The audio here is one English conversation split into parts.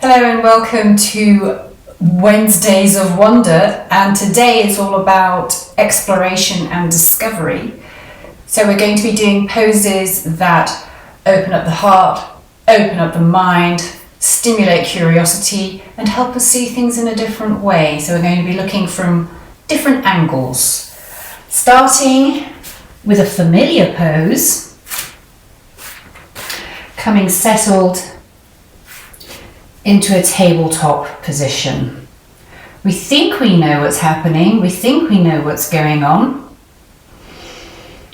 Hello and welcome to Wednesdays of Wonder, and today is all about exploration and discovery. So we're going to be doing poses that open up the heart, open up the mind, stimulate curiosity and help us see things in a different way. So we're going to be looking from different angles, starting with a familiar pose, coming settled into a tabletop position. We think we know what's happening, we think we know what's going on.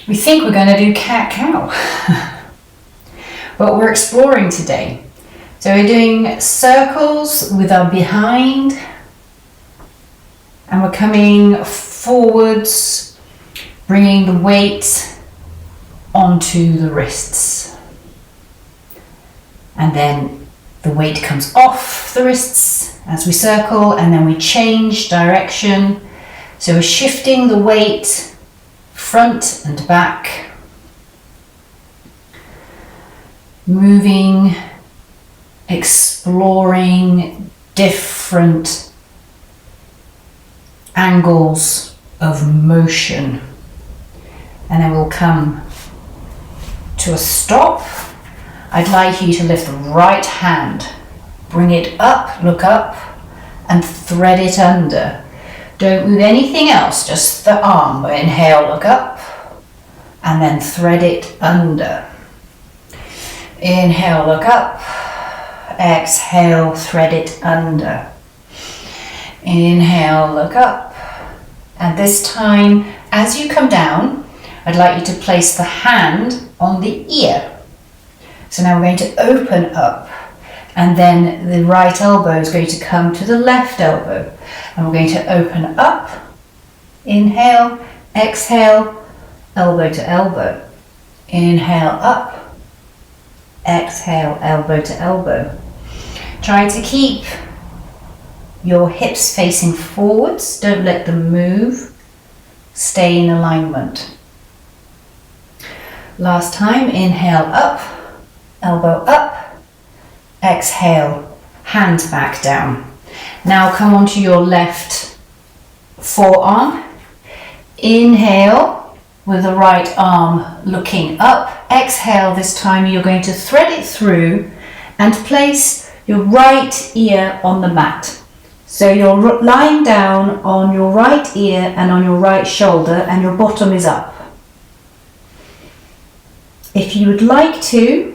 We think we're going to do cat-cow. But we're exploring today. So we're doing circles with our behind, and we're coming forwards, bringing the weight onto the wrists. And then the weight comes off the wrists as we circle, and then we change direction. So we're shifting the weight front and back, moving, exploring different angles of motion. And then we'll come to a stop. I'd like you to lift the right hand, bring it up, look up, and thread it under. Don't move anything else, just the arm. Inhale, look up, and then thread it under. Inhale, look up, exhale, thread it under. Inhale, look up, and this time, as you come down, I'd like you to place the hand on the ear. So now we're going to open up, and then the right elbow is going to come to the left elbow, and we're going to open up, inhale, exhale, elbow to elbow, inhale up, exhale, elbow to elbow. Try to keep your hips facing forwards, don't let them move, stay in alignment. Last time, inhale up, elbow up, exhale, hands back down. Now come onto your left forearm. Inhale with the right arm looking up. Exhale, this time you're going to thread it through and place your right ear on the mat. So you're lying down on your right ear and on your right shoulder, and your bottom is up. If you would like to,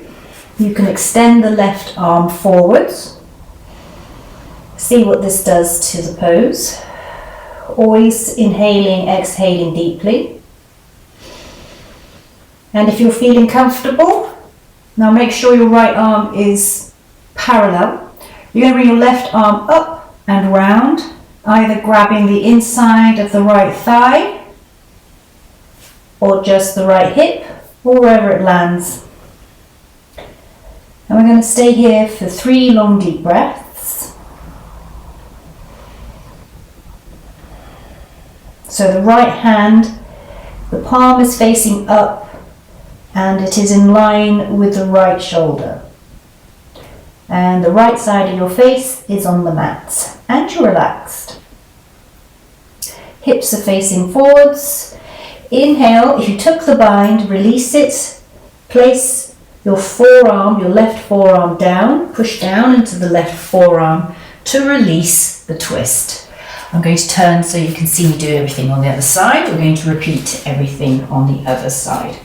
you can extend the left arm forwards. See what this does to the pose. Always inhaling, exhaling deeply. And if you're feeling comfortable, now make sure your right arm is parallel. You're going to bring your left arm up and round, either grabbing the inside of the right thigh or just the right hip, or wherever it lands. And we're going to stay here for 3 long deep breaths. So the right hand, the palm is facing up and it is in line with the right shoulder. And the right side of your face is on the mat and you're relaxed. Hips are facing forwards. Inhale, if you took the bind, release it, place your forearm, your left forearm down, push down into the left forearm to release the twist. I'm going to turn so you can see me do everything on the other side. We're going to repeat everything on the other side.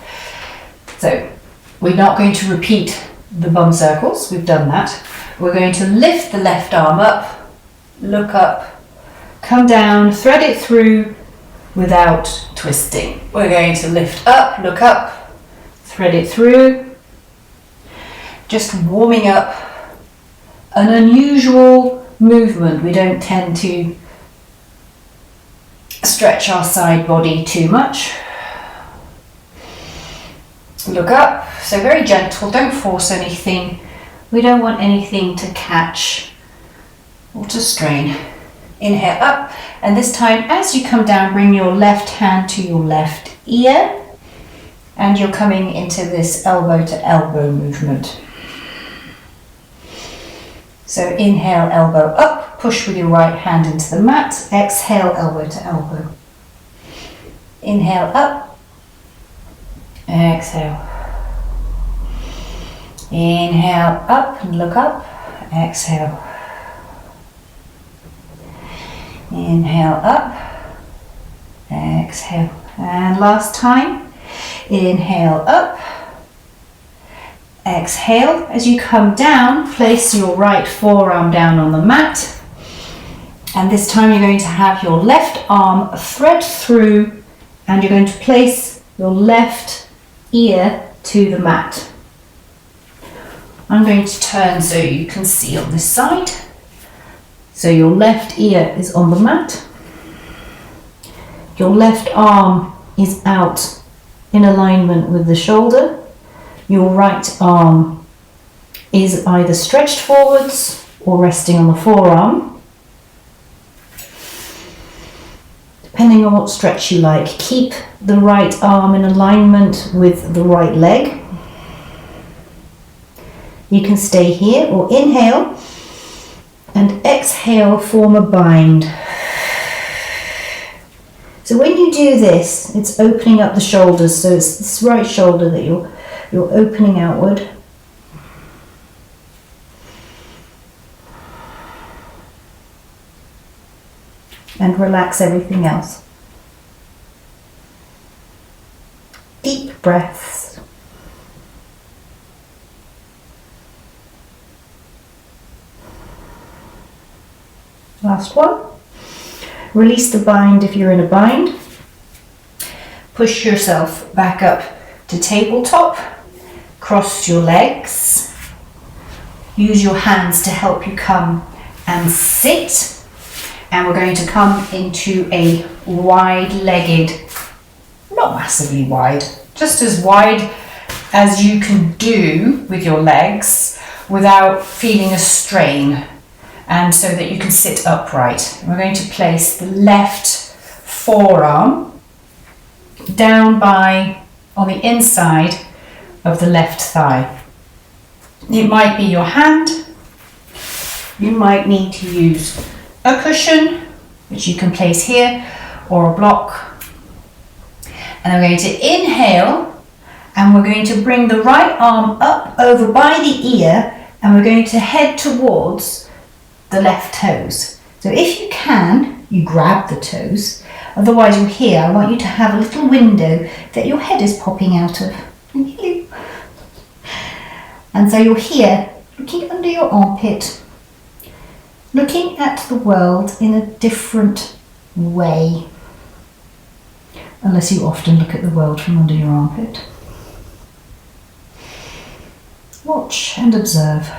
So we're not going to repeat the bum circles, we've done that. We're going to lift the left arm up, look up, come down, thread it through without twisting. We're going to lift up, look up, thread it through. Just warming up, an unusual movement. We don't tend to stretch our side body too much. Look up, so very gentle, don't force anything. We don't want anything to catch or to strain. Inhale up, and this time as you come down, bring your left hand to your left ear, and you're coming into this elbow to elbow movement. So inhale, elbow up, push with your right hand into the mat, exhale, elbow to elbow. Inhale up, exhale. Inhale up and look up, exhale. Inhale up, exhale. And last time, inhale up, exhale. As you come down, place your right forearm down on the mat. And this time you're going to have your left arm thread through and you're going to place your left ear to the mat. I'm going to turn so you can see on this side. So your left ear is on the mat. Your left arm is out in alignment with the shoulder. Your right arm is either stretched forwards or resting on the forearm. Depending on what stretch you like, keep the right arm in alignment with the right leg. You can stay here or inhale and exhale, form a bind. So when you do this, it's opening up the shoulders. So it's this right shoulder that you're opening outward. And relax everything else. Deep breaths. Last one. Release the bind if you're in a bind. Push yourself back up to tabletop. Cross your legs. Use your hands to help you come and sit. And we're going to come into a wide-legged, not massively wide, just as wide as you can do with your legs without feeling a strain. And so that you can sit upright. We're going to place the left forearm down on the inside of the left thigh. It might be your hand. You might need to use a cushion, which you can place here, or a block. And I'm going to inhale, and we're going to bring the right arm up over by the ear, and we're going to head towards the left toes. So if you can, you grab the toes. Otherwise you're here. I want you to have a little window that your head is popping out of. And so you're here, looking under your armpit, looking at the world in a different way. Unless you often look at the world from under your armpit. Watch and observe.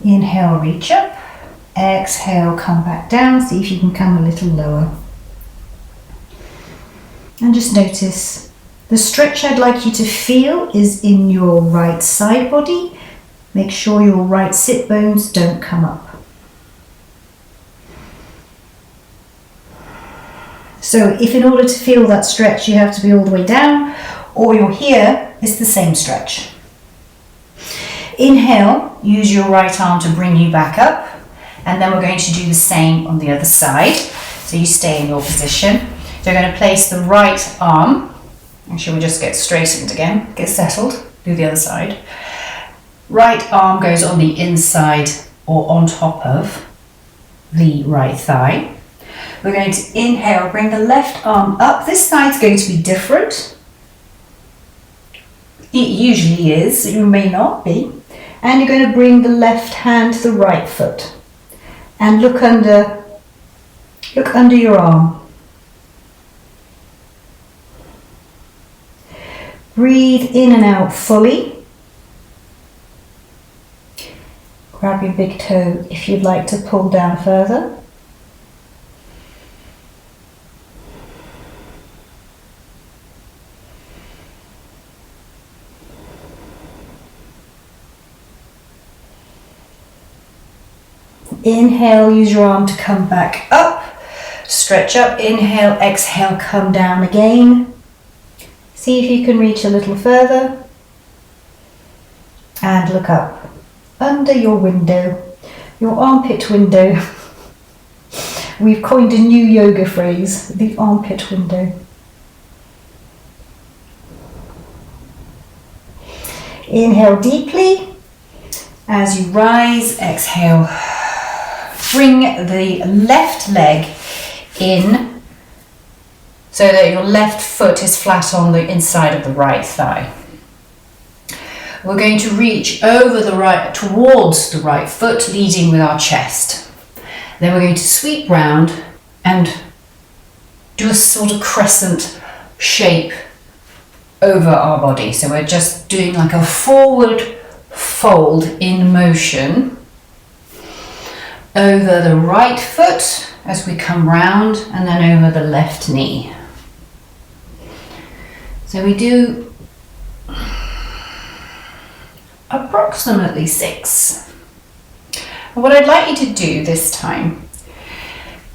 Inhale, reach up. Exhale, come back down. See if you can come a little lower. And just notice the stretch I'd like you to feel is in your right side body. Make sure your right sit bones don't come up. So if in order to feel that stretch you have to be all the way down, or you're here, it's the same stretch. Inhale, use your right arm to bring you back up, and then we're going to do the same on the other side. So you stay in your position. So you're going to place the right arm, actually we'll just get straightened again, get settled, do the other side. Right arm goes on the inside or on top of the right thigh. We're going to inhale, bring the left arm up. This side's going to be different. It usually is, it may not be. And you're going to bring the left hand to the right foot and look under your arm. Breathe in and out fully. Grab your big toe if you'd like to pull down further. Inhale, use your arm to come back up. Stretch up, inhale, exhale, come down again. See if you can reach a little further. And look up. Under your window, your armpit window. We've coined a new yoga phrase, the armpit window. Inhale deeply. As you rise, exhale. Bring the left leg in so that your left foot is flat on the inside of the right thigh. We're going to reach over the right, towards the right foot, leading with our chest. Then we're going to sweep round and do a sort of crescent shape over our body. So we're just doing like a forward fold in motion over the right foot as we come round, and then over the left knee. So we do approximately 6. And what I'd like you to do this time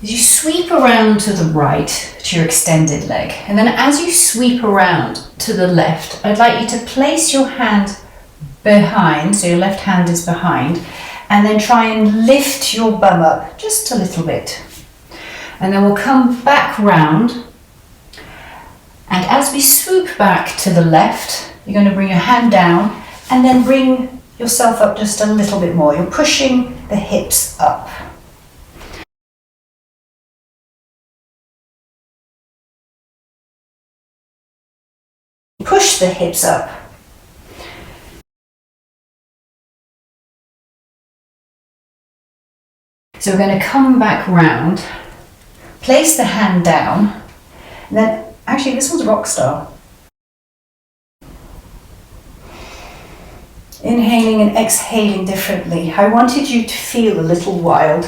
is you sweep around to the right to your extended leg, and then as you sweep around to the left, I'd like you to place your hand behind, so your left hand is behind, and then try and lift your bum up just a little bit. And then we'll come back round, and as we swoop back to the left, you're going to bring your hand down and then bring yourself up just a little bit more. You're pushing the hips up. Push the hips up. So we're going to come back round, place the hand down, and then, actually this one's Rockstar. Inhaling and exhaling differently. I wanted you to feel a little wild,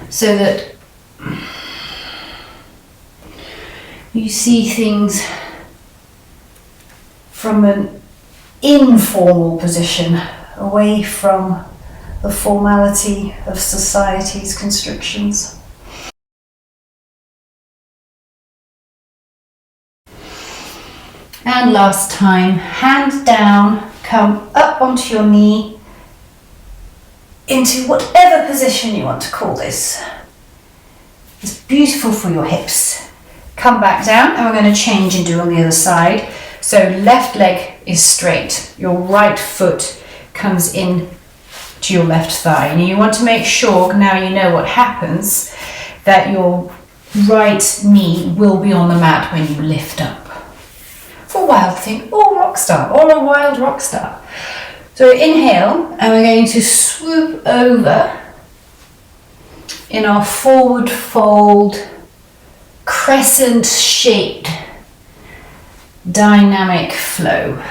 so that you see things from an informal position, away from the formality of society's constrictions. And last time, hand down, come up onto your knee, into whatever position you want to call this. It's beautiful for your hips. Come back down, and we're going to change and do on the other side. So left leg is straight, your right foot comes in to your left thigh, and you want to make sure, now you know what happens, that your right knee will be on the mat when you lift up. For wild thing, or Rockstar, or a wild Rockstar. So inhale, and we're going to swoop over in our forward fold, crescent shaped dynamic flow.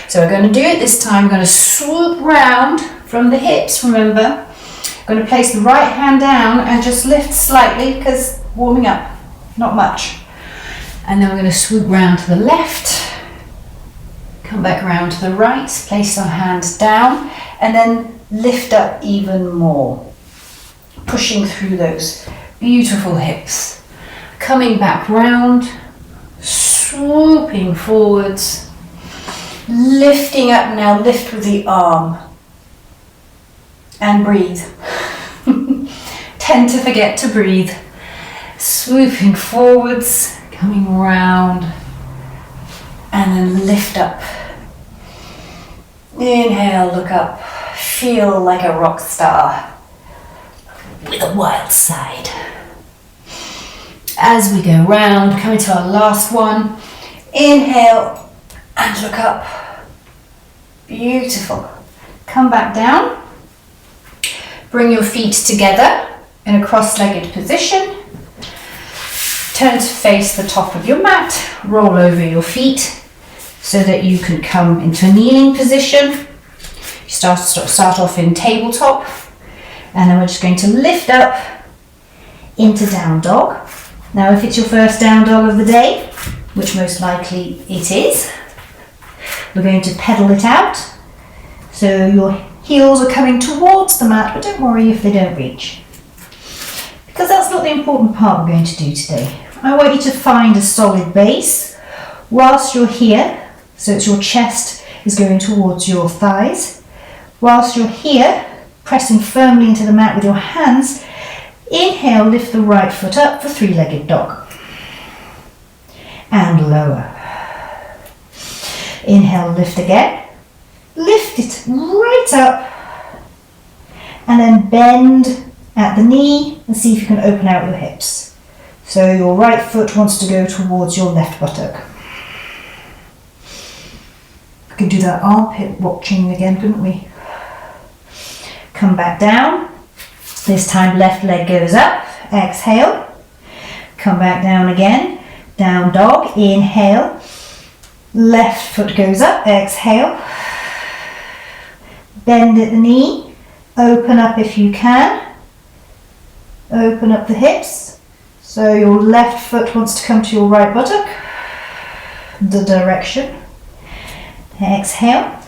So we're going to do it this time. We're going to swoop round from the hips, remember. I'm going to place the right hand down and just lift slightly, because warming up, not much. And then we're going to swoop round to the left, come back around to the right, place our hand down, and then lift up even more, pushing through those beautiful hips. Coming back round, swooping forwards, lifting up now, lift with the arm, and breathe. Tend to forget to breathe. Swooping forwards, coming round, and then lift up. Inhale, look up, feel like a rock star with a wild side. As we go round, coming to our last one, inhale and look up. Beautiful. Come back down. Bring your feet together in a cross-legged position. Turn to face the top of your mat. Roll over your feet so that you can come into a kneeling position. You start off in tabletop, and then we're just going to lift up into down dog. Now if it's your first down dog of the day, which most likely it is, we're going to pedal it out. So your heels are coming towards the mat, but don't worry if they don't reach. Because that's not the important part we're going to do today. I want you to find a solid base whilst you're here, so it's your chest is going towards your thighs. Whilst you're here, pressing firmly into the mat with your hands, inhale, lift the right foot up for three-legged dog. And lower. Inhale, lift again. Lift it right up. And then bend at the knee and see if you can open out your hips. So your right foot wants to go towards your left buttock. We could do that armpit watching again, couldn't we? Come back down. This time left leg goes up. Exhale. Come back down again. Down dog. Inhale. Left foot goes up. Exhale. Bend at the knee. Open up if you can. Open up the hips. So your left foot wants to come to your right buttock. The direction. Exhale.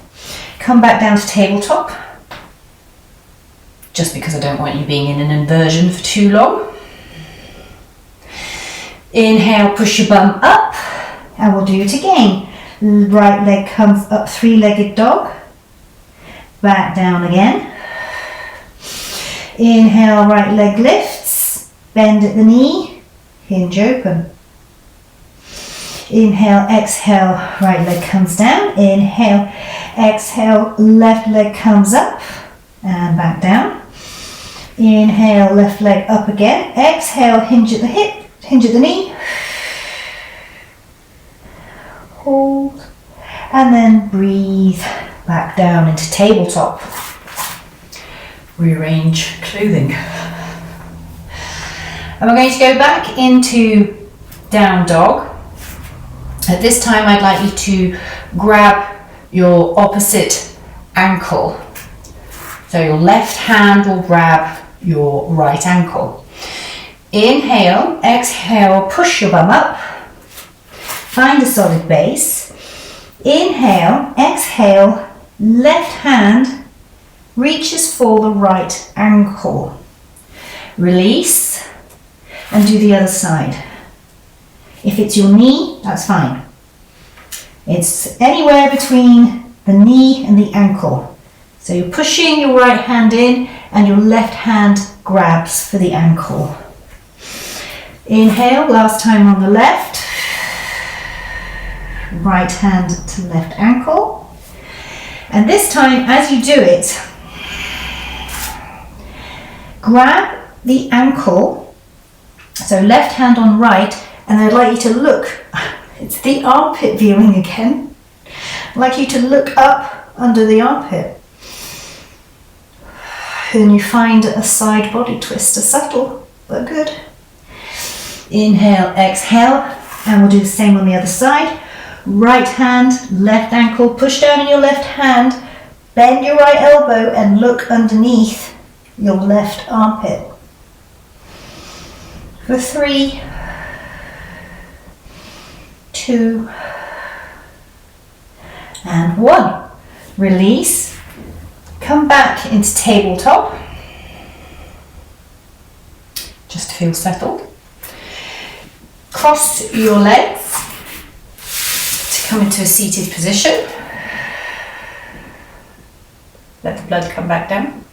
Come back down to tabletop. Just because I don't want you being in an inversion for too long. Inhale, push your bum up, and we'll do it again. Right leg comes up, three-legged dog. Back down again. Inhale, right leg lifts, bend at the knee, hinge open. Inhale, exhale, right leg comes down. Inhale, exhale, left leg comes up and back down. Inhale, left leg up again. Exhale, hinge at the hip, hinge at the knee. Hold. And then breathe back down into tabletop. Rearrange clothing. And we're going to go back into down dog. At this time, I'd like you to grab your opposite ankle. So your left hand will grab your right ankle. Inhale, exhale, push your bum up. Find a solid base. Inhale, exhale, left hand reaches for the right ankle. Release and do the other side. If it's your knee, that's fine. It's anywhere between the knee and the ankle. So you're pushing your right hand in and your left hand grabs for the ankle. Inhale, last time on the left. Right hand to left ankle. And this time, as you do it, grab the ankle, so left hand on right, and I'd like you to look, it's the armpit viewing again. I'd like you to look up under the armpit. Then you find a side body twister, subtle but good. Inhale, exhale, and we'll do the same on the other side. Right hand, left ankle, push down in your left hand, bend your right elbow and look underneath your left armpit. For 3, 2, and 1. Release. Come back into tabletop. Just to feel settled. Cross your legs to come into a seated position. Let the blood come back down.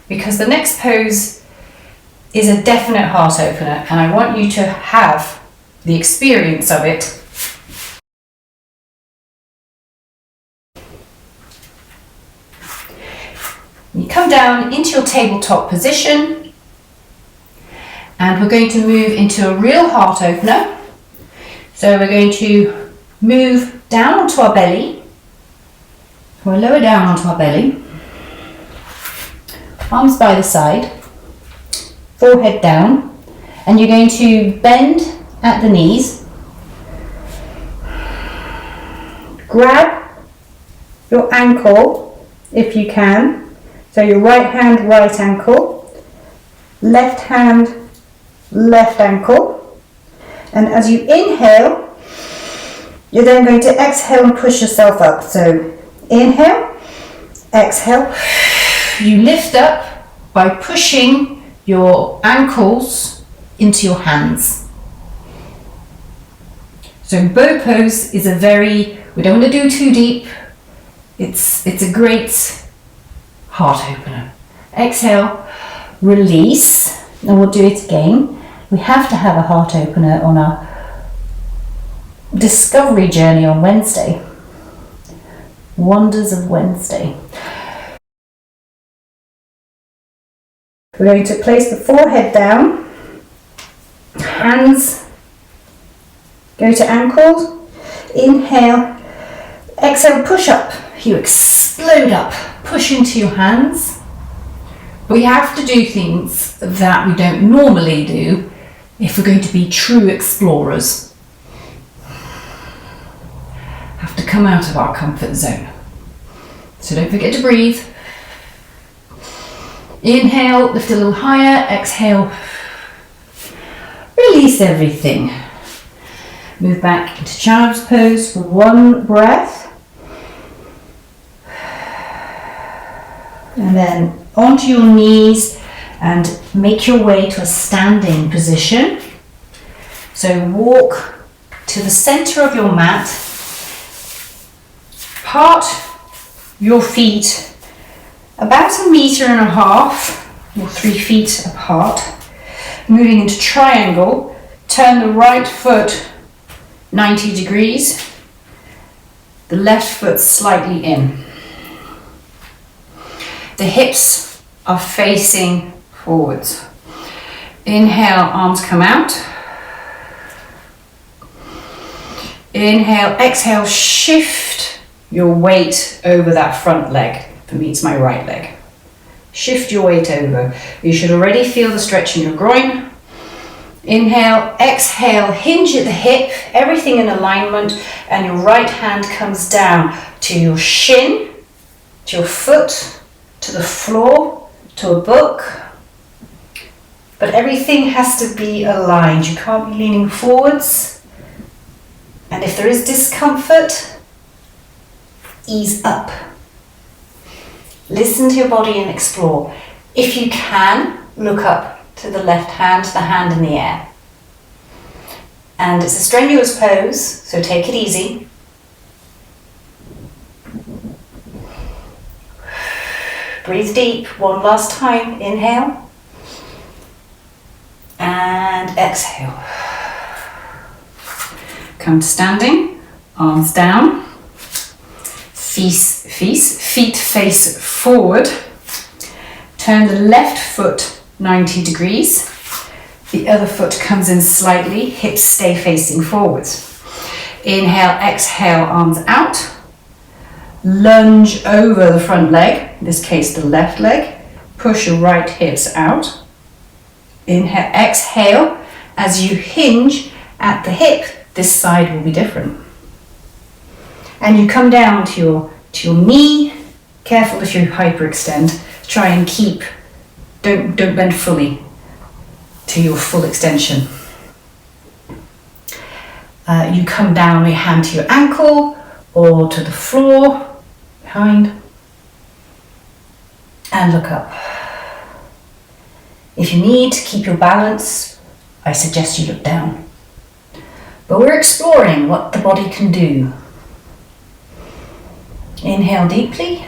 Because the next pose is a definite heart opener, and I want you to have the experience of it. You come down into your tabletop position, and we're going to move into a real heart opener. So we're going to move down onto our belly, or lower down onto our belly, arms by the side, forehead down, and you're going to bend at the knees, grab your ankle if you can, So your right hand, right ankle, left hand, left ankle. And as you inhale, you're then going to exhale and push yourself up. So inhale, exhale. You lift up by pushing your ankles into your hands. So bow pose is we don't want to do too deep. It's a great heart opener. Exhale, release, and we'll do it again. We have to have a heart opener on our discovery journey on Wednesday. Wonders of Wednesday. We're going to place the forehead down, hands go to ankles, inhale, exhale, push up, you explode up, push into your hands. We have to do things that we don't normally do if we're going to be true explorers. Have to come out of our comfort zone. So don't forget to breathe. Inhale, lift a little higher, exhale, release everything. Move back into child's pose for one breath. And then onto your knees and make your way to a standing position. So walk to the center of your mat, part your feet about 1.5 meters or 3 feet apart. Moving into triangle, turn the right foot 90 degrees, the left foot slightly in. The hips are facing forwards. Inhale, arms come out. Inhale, exhale, shift your weight over that front leg. For me, it's my right leg. Shift your weight over. You should already feel the stretch in your groin. Inhale, exhale, hinge at the hip, everything in alignment, and your right hand comes down to your shin, to your foot, to the floor, to a book. But everything has to be aligned. You can't be leaning forwards. And if there is discomfort, ease up. Listen to your body and explore. If you can, look up to the left hand, the hand in the air. And it's a strenuous pose, so take it easy. Breathe deep, one last time. Inhale. And exhale. Come to standing, arms down. Feet face forward. Turn the left foot 90 degrees. The other foot comes in slightly, hips stay facing forwards. Inhale, exhale, arms out. Lunge over the front leg, in this case the left leg. Push your right hips out. Inhale, exhale. As you hinge at the hip, this side will be different. And you come down to your knee. Careful if you hyperextend. Try and keep, don't bend fully to your full extension. You come down your hand to your ankle or to the floor behind and look up. If you need to keep your balance, I suggest you look down. But we're exploring what the body can do. Inhale deeply.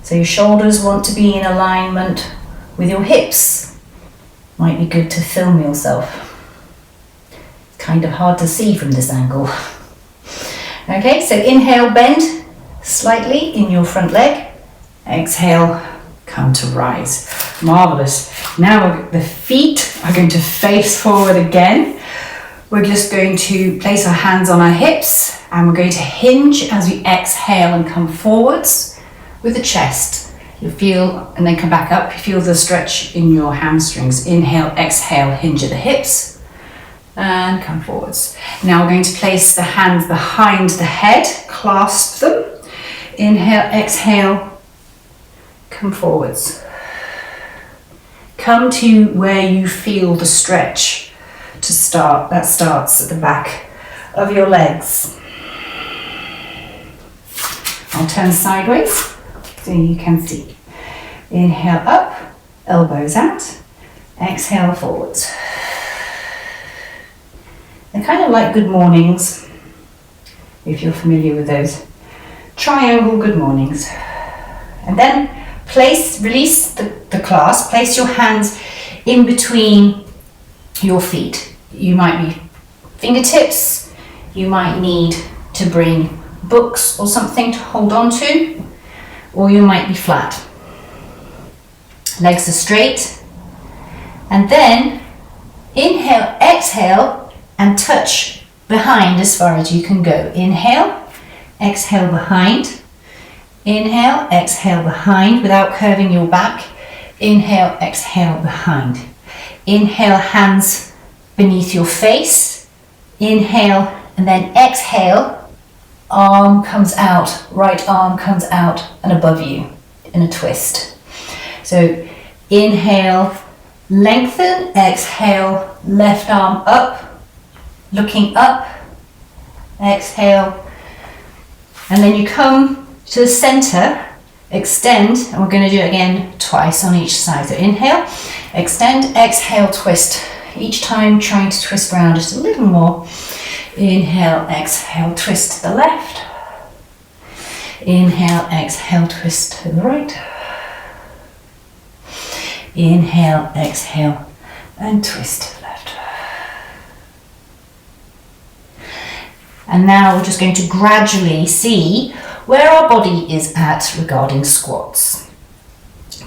So your shoulders want to be in alignment with your hips. Might be good to film yourself. Kind of hard to see from this angle. Okay, so inhale, bend slightly in your front leg. Exhale, come to rise. Marvelous. Now the feet are going to face forward again. We're just going to place our hands on our hips and we're going to hinge as we exhale and come forwards with the chest. You feel, and then come back up, you feel the stretch in your hamstrings. Inhale, exhale, hinge at the hips and come forwards. Now we're going to place the hands behind the head, clasp them. Inhale, exhale, come forwards. Come to where you feel the stretch to start. That starts at the back of your legs. I'll turn sideways so you can see. Inhale up, elbows out. Exhale forwards. They're kind of like good mornings, if you're familiar with those. Triangle good mornings. And then release the clasp, place your hands in between your feet. You might be fingertips, you might need to bring books or something to hold on to, or you might be flat. Legs are straight. And then inhale, exhale, and touch behind as far as you can go. Inhale, exhale behind. Inhale, exhale behind without curving your back. Inhale, exhale behind. Inhale, hands beneath your face. Inhale, and then exhale, arm comes out, right arm comes out and above you in a twist. So inhale, lengthen, exhale, left arm up, looking up, exhale, and then you come to the center, extend, and we're going to do it again twice on each side. So inhale, extend, exhale, twist. Each time trying to twist around just a little more. Inhale, exhale, twist to the left. Inhale, exhale, twist to the right. Inhale, exhale, and twist to the left. And now we're just going to gradually see where our body is at regarding squats.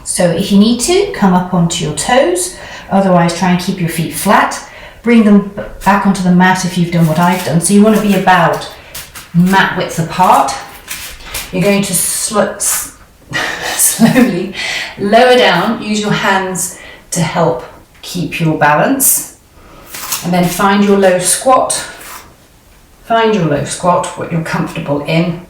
So if you need to, come up onto your toes, otherwise try and keep your feet flat. Bring them back onto the mat if you've done what I've done. So you want to be about mat width apart. You're going to slowly lower down, use your hands to help keep your balance. And then find your low squat. Find your low squat, what you're comfortable in,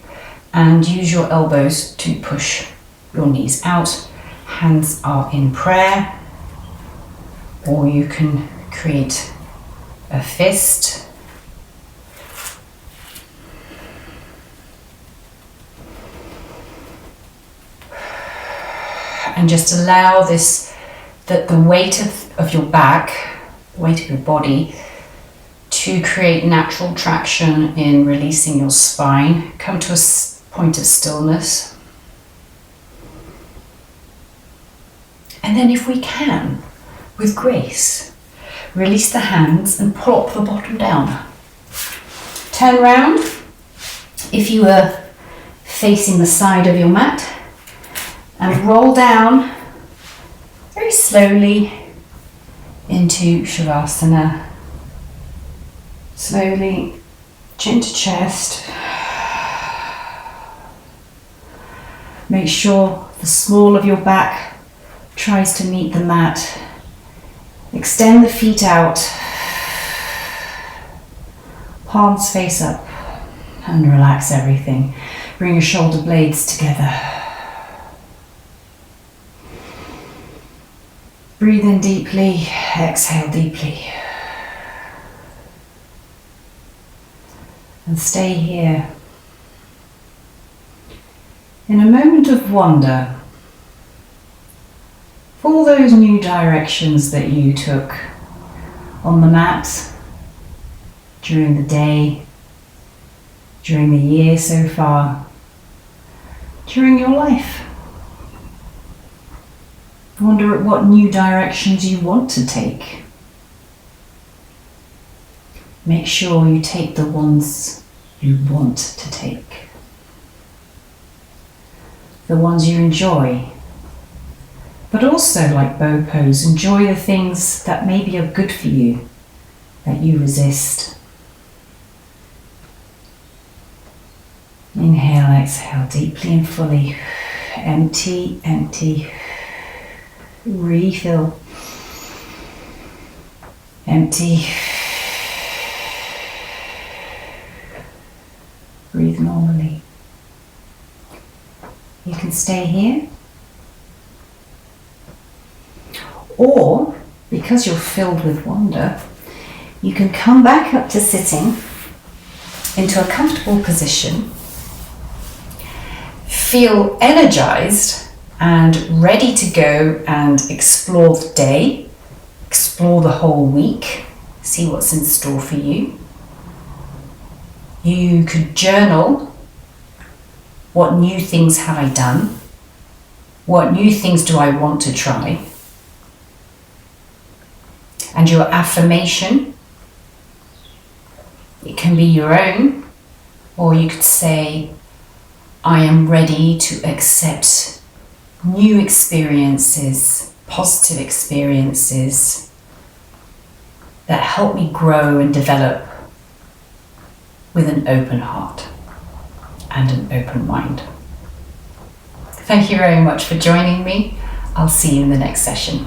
and use your elbows to push your knees out. Hands are in prayer, or you can create a fist. And just allow this, that the weight of your back, the weight of your body, to create natural traction in releasing your spine. Come to a point of stillness. And then if we can, with grace, release the hands and plop the bottom down. Turn round if you were facing the side of your mat, and roll down very slowly into Shavasana. Slowly, chin to chest. Make sure the small of your back tries to meet the mat. Extend the feet out. Palms face up and relax everything. Bring your shoulder blades together. Breathe in deeply, exhale deeply. And stay here. In a moment of wonder, for all those new directions that you took on the mat, during the day, during the year so far, during your life. Wonder at what new directions you want to take. Make sure you take the ones you want to take. The ones you enjoy. But also, like bow pose, enjoy the things that maybe are good for you, that you resist. Inhale, exhale deeply and fully. Empty, empty. Refill. Empty. Breathe normally. You can stay here Or, because you're filled with wonder, you can come back up to sitting into a comfortable position, feel energized and ready to go and explore the day, explore the whole week, see what's in store for you. You could journal. What new things have I done? What new things do I want to try? And your affirmation, it can be your own, or you could say, I am ready to accept new experiences, positive experiences that help me grow and develop with an open heart and an open mind. Thank you very much for joining me. I'll see you in the next session.